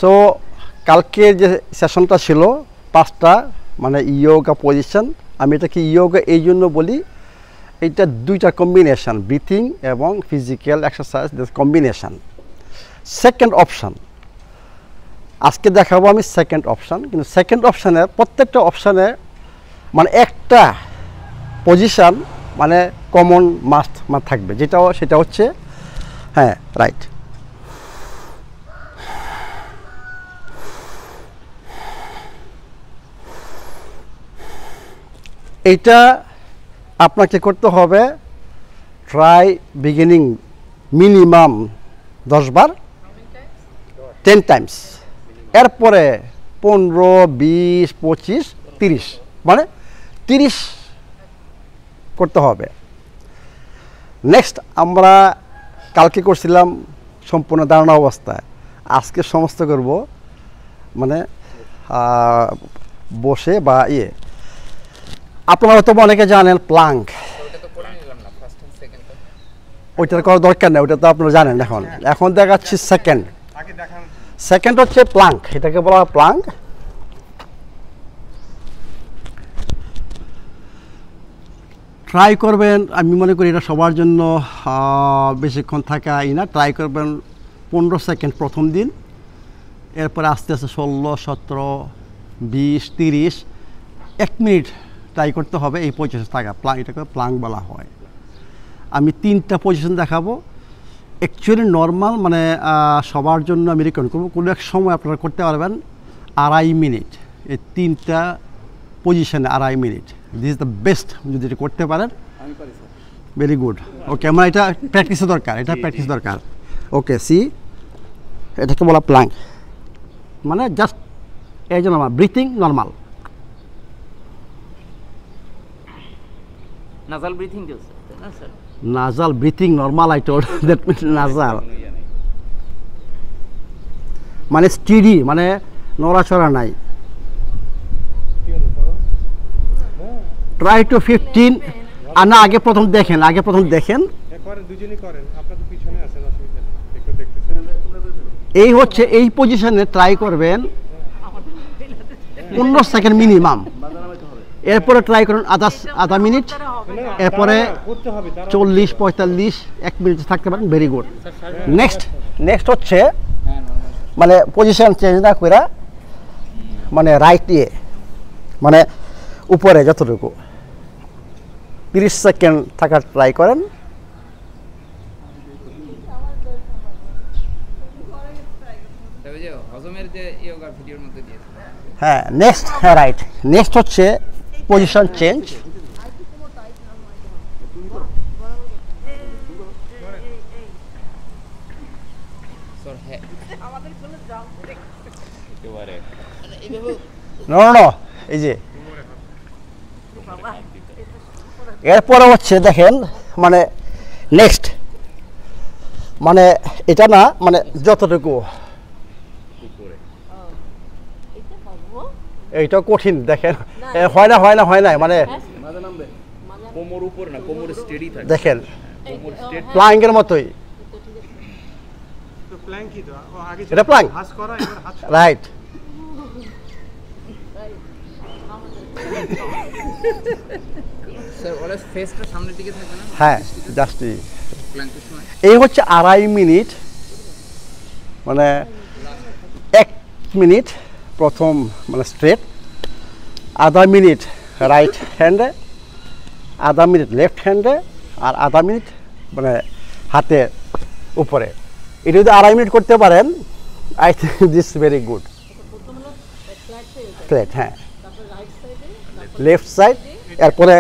So কালকের যে সেশনটা ছিল 5টা মানে ইয়োগা পজিশন, আমি এটাকে ইয়োগা এই জন্য বলি, এইটা 2টা কম্বিনেশন, ব্রিথিং এবং physical exercise combination. Second option আজকে দেখাবো আমি, সেকেন্ড অপশান। কিন্তু সেকেন্ড অপশানের প্রত্যেকটা অপশানে মানে একটা পজিশান মানে কমন মাস্ট থাকবে, সেটা হচ্ছে হ্যাঁ রাইট, এইটা আপনাকে করতে হবে ট্রাই বিগিনিং মিনিমাম 10 বার, 10 টাইমস। এরপরে 15, 20, 25, 30 মানে 30 করতে হবে। নেক্সট আমরা কালকে করছিলাম সম্পূর্ণ দাঁড়ানো অবস্থায়, আজকে সমস্ত করব মানে বসে বা আপনারা হয়তো অনেকে জানেন প্লাঙ্ক, ওইটার করার দরকার নেই, ওইটা তো আপনারা জানেন। এখন দেখাচ্ছি সেকেন্ড হচ্ছে প্লাঙ্ক, এটাকে বলা হয় প্লাঙ্ক। ট্রাই করবেন, আমি মনে করি এটা সবার জন্য বেশিক্ষণ থাকা না, ট্রাই করবেন 15 সেকেন্ড প্রথম দিন, এরপরে আস্তে আস্তে 16, 17, 20, 30, 1 মিনিট ট্রাই করতে হবে এই পজিশন থাকা। এটাকে প্লাঙ্ক বলা হয়। আমি 3টা পজিশন দেখাবো, অ্যাকচুয়ালি নর্মাল মানে সবার জন্য আমি রেকমেন্ড করবো, কোনো এক সময় আপনারা করতে পারবেন 2.5 মিনিট, এই 3টা পজিশনে 2.5 minute. This is the best, যদি এটা করতে পারেন ভেরি গুড। ওকে, আমার এটা প্র্যাকটিসের দরকার, প্র্যাকটিস দরকার। ওকে, সি এটাকে বলা প্লাঙ্ক, মানে জাস্ট এই জন্য আমার ব্রিথিং নর্মাল, nasal breathing দিয়েছে না sir? nasal breathing normal, I told that means nasal মানে স্টিডি, মানে নড়াচড়া নাই। ট্রাই টু 15 না, আগে প্রথম দেখেন দুজনেই করেন, আপনারা তো পিছনে আছেন, অসুবিধা নেই, একটু দেখতেছেন। এই হচ্ছে এই পজিশনে ট্রাই করবেন 15 সেকেন্ড মিনিমাম, এরপরে ট্রাই করুন আধা মিনিট, এরপরে 40, 45, 1 মিনিট থাকতে পারেন, ভেরি গুড। নেক্সট হচ্ছে মানে পজিশন চেঞ্জ না করে মানে রাইট মানে উপরে যতটুকু 30 সেকেন্ড থাকার ট্রাই করেন। হ্যাঁ, নেক্সট, হ্যাঁ রাইট, নেক্সট হচ্ছে পজিশন চেঞ্জ। এই যে এরপরে হচ্ছে দেখেন মানে নেক্সট মানে এটা না মানে যতটুকু, এইটা কঠিন দেখেন, হয় না মানে কোমর উপরে না, কোমর স্টেডি থাকে, দেখেন প্লাঙ্কের মতোই, এটা প্লাঙ্ক রাইট। স্যার ওরা ফেসটা সামনের দিকে থাকে না? হ্যাঁ, জাস্ট প্ল্যাঙ্কের সময় এই হচ্ছে 2.5 মিনিট, মানে 1 মিনিট প্রথম মানে স্ট্রেট, আধা মিনিট রাইট হ্যান্ডে, আধা মিনিট লেফট হ্যান্ডে, আর আধা মিনিট মানে হাতে উপরে। এটা যদি 2.5 মিনিট করতে পারেন, I think this very good. Flat, হ্যাঁ, লেফট সাইড, এরপরে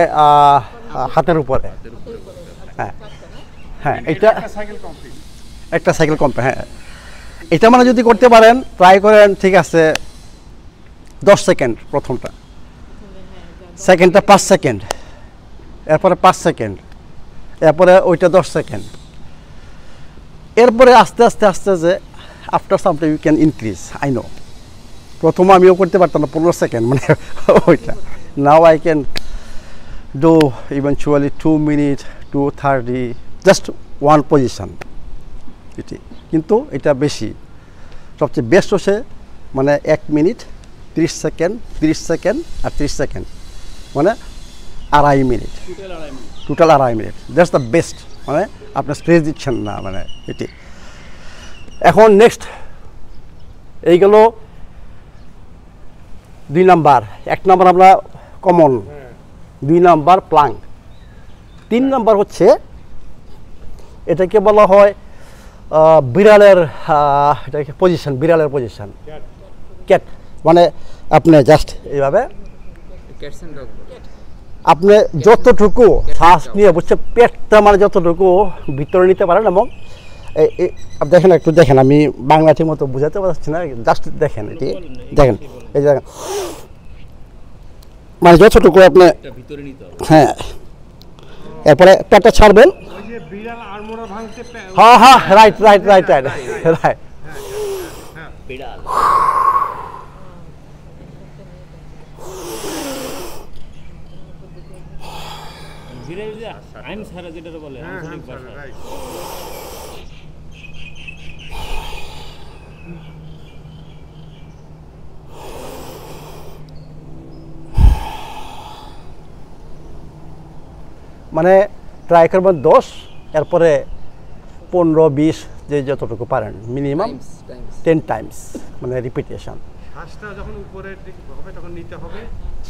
হাতের উপরে, হ্যাঁ এটা একটা সাইকেল কমপ্লিট। হ্যাঁ, এটা মানে যদি করতে পারেন, ট্রাই করেন, ঠিক আছে 10 সেকেন্ড প্রথমটা, সেকেন্ডটা 5 সেকেন্ড, এরপরে 5 সেকেন্ড, এরপরে ওইটা 10 সেকেন্ড, এরপরে আস্তে আস্তে যে after sometime you can increase. I know প্রথমে আমিও করতে পারতাম না 15 সেকেন্ড মানে ওইটা, now I can do eventually 2 minute, 2:30, just one position এটি, কিন্তু এটা বেশি সবচেয়ে বেস্ট হচ্ছে মানে 1 মিনিট 30 সেকেন্ড 30 সেকেন্ড আর 30 সেকেন্ড মানে 2.5 minute total 2.5 minute that's the best মানে আপনি স্ট্রেস দিচ্ছেন না মানে এটি এখন নেক্সট এইগুলো 2 নাম্বার 1 নাম্বার আমরা কমন 2 নাম্বার প্লাঙ্ক 3 নাম্বার হচ্ছে এটাকে বলা হয় বিড়ালের এটাকে পজিশন বিড়ালের পজিশন ক্যাট মানে আপনি জাস্ট এইভাবে আপনি যতটুকু শ্বাস নিয়ে বুঝছে পেটটা মানে যতটুকু ভিতরে নিতে পারেন এবং দেখেন একটু দেখেন আমি বাংলা ঠিক মতো বুঝাতে পারছি না জাস্ট দেখেন এটি দেখেন এই দেখেন মানে যতটুকু আপনি হ্যাঁ এরপরে পেটটা ছাড়বেন হ্যাঁ হ্যাঁ right right right right right মানে ট্রাই করবেন 10 এরপরে 15-20 যে যতটুকু পারেন মিনিমাম 10 টাইমস মানে রিপিটেশন শ্বাসটা যখন উপরের দিকে হবে তখন নিতে হবে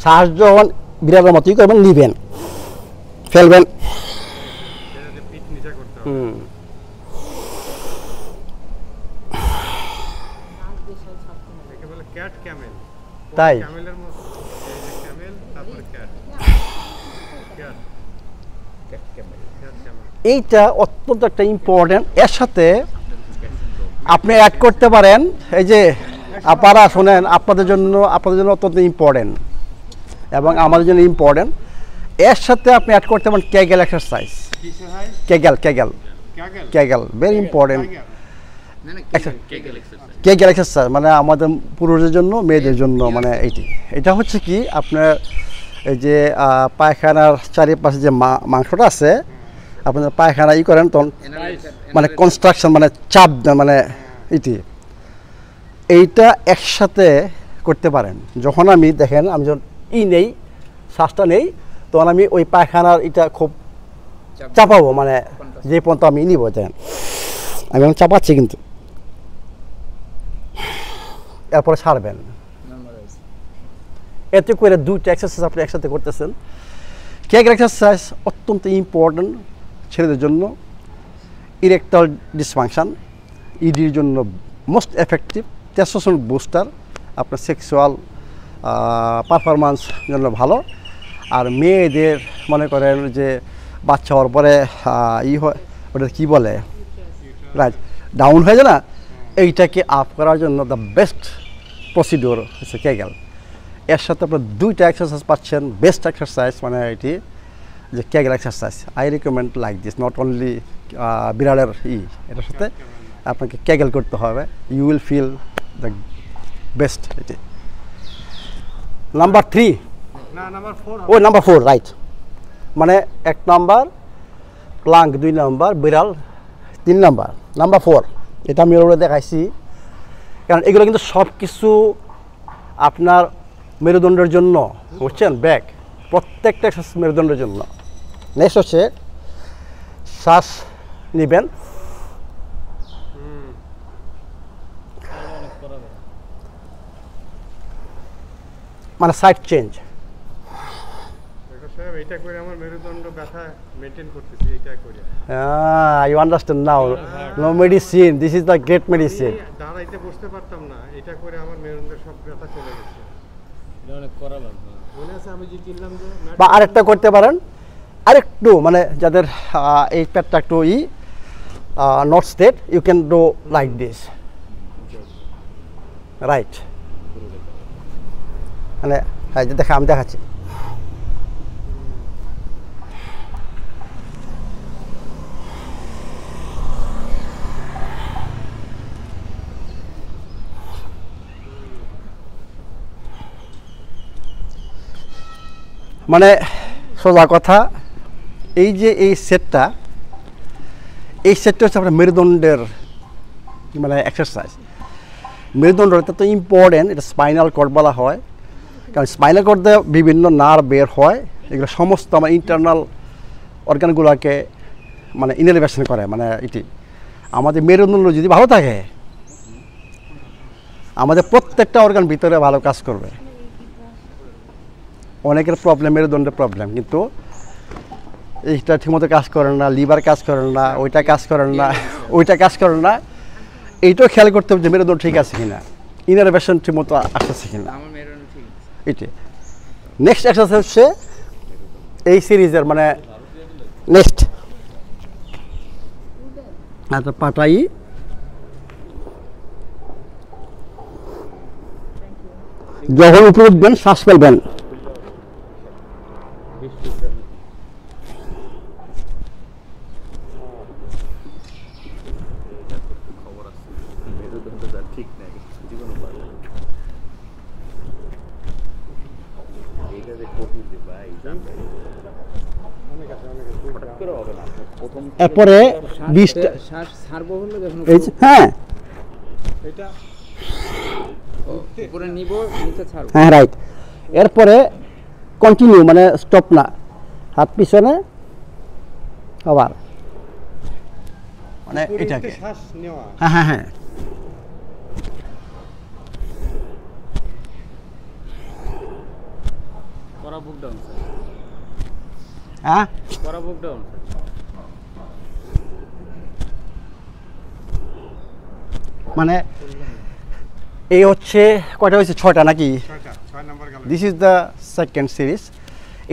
শ্বাস যখন বিড়ালের মতোই করবেন নিবেন ফেলবেন পিঠ নিচে করতে হবে একে বলে ক্যাট ক্যামেল তাই ক্যামেলের মতো এই যে ক্যামেল তারপরে ক্যাট ক্যাট ক্যাট ক্যামেল এইটা অত্যন্ত একটা ইম্পর্টেন্ট এর সাথে আপনি অ্যাড করতে পারেন এই যে আপনারা শোনেন আপনাদের জন্য অত্যন্ত ইম্পর্টেন্ট এবং আমাদের জন্য ইম্পর্টেন্ট এর সাথে আপনি অ্যাড করতে পারেন Kegel exercise Kegel very important Kegel exercise মানে আমাদের পুরুষদের জন্য মেয়েদের জন্য মানে এটা হচ্ছে কি আপনার এই যে পায়খানার চারিপাশে যে মাংসটা আছে আপনার পায়খানা করেন তখন মানে কনস্ট্রাকশন মানে চাপ দেন মানে এইটা একসাথে করতে পারেন যখন আমি দেখেন আমি যখন নেই শ্বাসটা নেই তখন আমি ওই পায়খানার এটা খুব চাপাবো মানে যে পর্যন্ত আমি নিব দেখেন আমি এখন চাপাচ্ছি কিন্তু এরপরে ছাড়বেন এতে করে 2টা এক্সারসাইজ আপনি একসাথে করতেছেন কেগেল এক্সারসাইজ অত্যন্ত ইম্পর্টেন্ট ছেলেদের জন্য ইরেকটাল ডিসফাংশন ইডির জন্য মোস্ট এফেক্টিভ টেস্টোস্টেরন বুস্টার আপনার সেক্সুয়াল পারফরমেন্স জন্য ভালো আর মেয়েদের মনে করেন যে বাচ্চা হওয়ার পরে হয় ওটা কী বলে রাইট ডাউন হয়ে যায় না এইটাকে আপ করার জন্য দ্য বেস্ট প্রসিডিওর হচ্ছে কেগেল এর সাথে আপনার 2টা এক্সারসাইজ পাচ্ছেন বেস্ট এক্সারসাইজ মানে এটি যে Kegel exercise I recommend like this not only বিড়ালের এটার সাথে আপনাকে কেগেল করতে হবে you will feel the best এটি নাম্বার 3 না নাম্বার 4 ও নাম্বার 4 রাইট মানে 1 নাম্বার প্লাঙ্ক 2 নাম্বার বিড়াল 3 নাম্বার নাম্বার 4 এটা আমি ওরা দেখাইছি কারণ এগুলো কিন্তু সব কিছু আপনার মেরুদণ্ডের জন্য বুঝছেন ব্যাক প্রত্যেকটা মেরুদণ্ডের জন্য নেক্সট হচ্ছে শ্বাস নেবেন মানে সাইড চেঞ্জ এটা করে আমার মেরুদণ্ড ব্যথা মেইনটেইন করতেছি এটা করে you understand now no medicine this is the great medicine দাঁড়াইতে বসতে পারতাম না এটা করে আমার মেরুদণ্ডের সব ব্যথা চলে গেছে এটা অনেক করা লাগবে মনে আছে আমি যে কিনলাম যে বা আরেকটা করতে পারেন আরেকটু মানে যাদের এই পেটটা একটু not straight you can do like this right মানে হ্যাঁ যে দেখা আমি দেখাচ্ছি মানে সোজা কথা এই যে এই সেটটা হচ্ছে আপনার মেরুদণ্ডের মানে এক্সারসাইজ মেরুদণ্ডটা তো ইম্পর্টেন্ট, এটা স্পাইনাল কর্ড বলা হয়, কারণ স্পাইনাল কর্ডে বিভিন্ন নার্ভ বের হয়, এগুলো সমস্ত আমার ইন্টারনাল অর্গানগুলোকে মানে ইনারভেশন করে, মানে এটি আমাদের মেরুদণ্ড যদি ভালো থাকে আমাদের প্রত্যেকটা অর্গান ভিতরে ভালো কাজ করবে। অনেকের প্রবলেম মেরুদণ্ডের প্রবলেম, কিন্তু এইটা ঠিকমতো কাজ করে না, লিভার কাজ করে না, ওইটা কাজ করে না, ওইটা কাজ করে না, এইটাও খেয়াল করতে হবে যে মেরুদণ্ড ঠিক আছে কিনা, ইনারভেশন ঠিকমতো আসতেছে কিনা। এটি নেক্সট এক্সারসাইজ হচ্ছে এই সিরিজের মানে নেক্সট আচ্ছা পাটাই যখন উপরে উঠবেন শ্বাস ফেলবেন, এরপরে 20টা হ্যাঁ হ্যাঁ রাইট। এরপরে কন্টিনিউ মানে স্টপ না, হাত পিছনে আবার মানে এটাকে হ্যাঁ হ্যাঁ হ্যাঁ হ্যাঁ মানে এই হচ্ছে কয়টা হয়েছে, 6টা নাকি? This is the second series.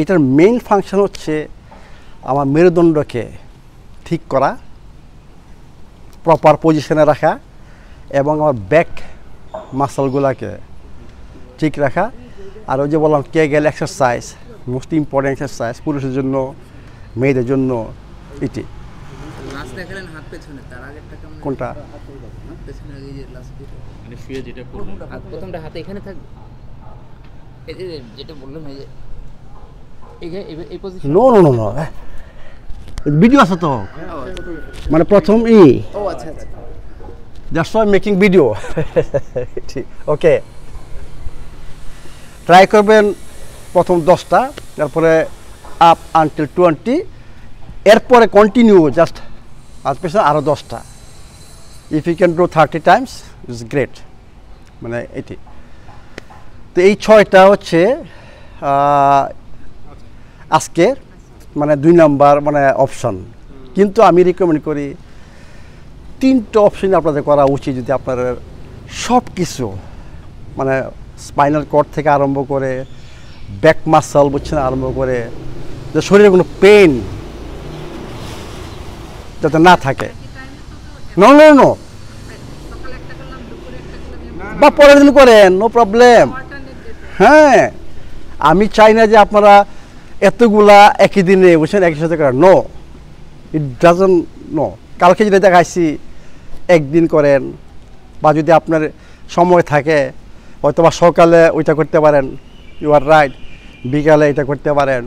এটার মেইন ফাংশন হচ্ছে আমার মেরুদণ্ডকে ঠিক করা, প্রপার পজিশনে রাখা এবং আমার ব্যাক মাসলগুলোকে ঠিক রাখা। আর ওই যে বললাম Kegel exercise, most important exercise পুরুষের জন্য, মেয়েদের জন্য। এটি কোনটা? প্রথমটা হাতে এখানে থাকবে, যেটা বললাম এই position. No no no no, video আছে তো, মানে প্রথম ও আচ্ছা আচ্ছা, জাস্ট ফর মেকিং ভিডিও। ঠিক, ওকে। ট্রাই করবেন প্রথম 10টা, তারপরে আপ আনটিল 20, এরপরে কন্টিনিউ জাস্ট আজ পেছনে আরও 10টা। If you can do 30 times it's great, মানে এটি। তো এই 6টা হচ্ছে আজকে মানে 2 নাম্বার মানে অপশন, কিন্তু আমি রিকমেন্ড করি 3টা অপশন আপনাদের করা উচিত, যদি আপনার সব কিছু মানে স্পাইনাল কর্ড থেকে আরম্ভ করে ব্যাক মাসল বুঝছেন আরম্ভ করে যে শরীরে কোনো পেন যাতে না থাকে। নো নো নো, বা পরের দিন করেন, নো প্রবলেম। হ্যাঁ, আমি চাই না যে আপনারা এতগুলা একই দিনে বুঝছেন একই সাথে করেন, নো, ইট ডাজন্ট, নো। কালকে যেটা দেখাইছি একদিন করেন, বা যদি আপনার সময় থাকে হয়তো বা সকালে ওইটা করতে পারেন, ইউ আর রাইট, বিকালে এটা করতে পারেন,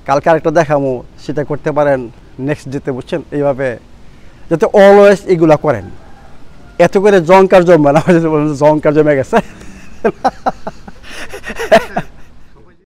কালকে আরেকটা দেখামো সেটা করতে পারেন, নেক্সট ডেতে বুঝছেন। এইভাবে যাতে অলওয়েজ এগুলা করেন, এত করে জঙ্কার জমবে না, জঙ্কার জমে গেছে।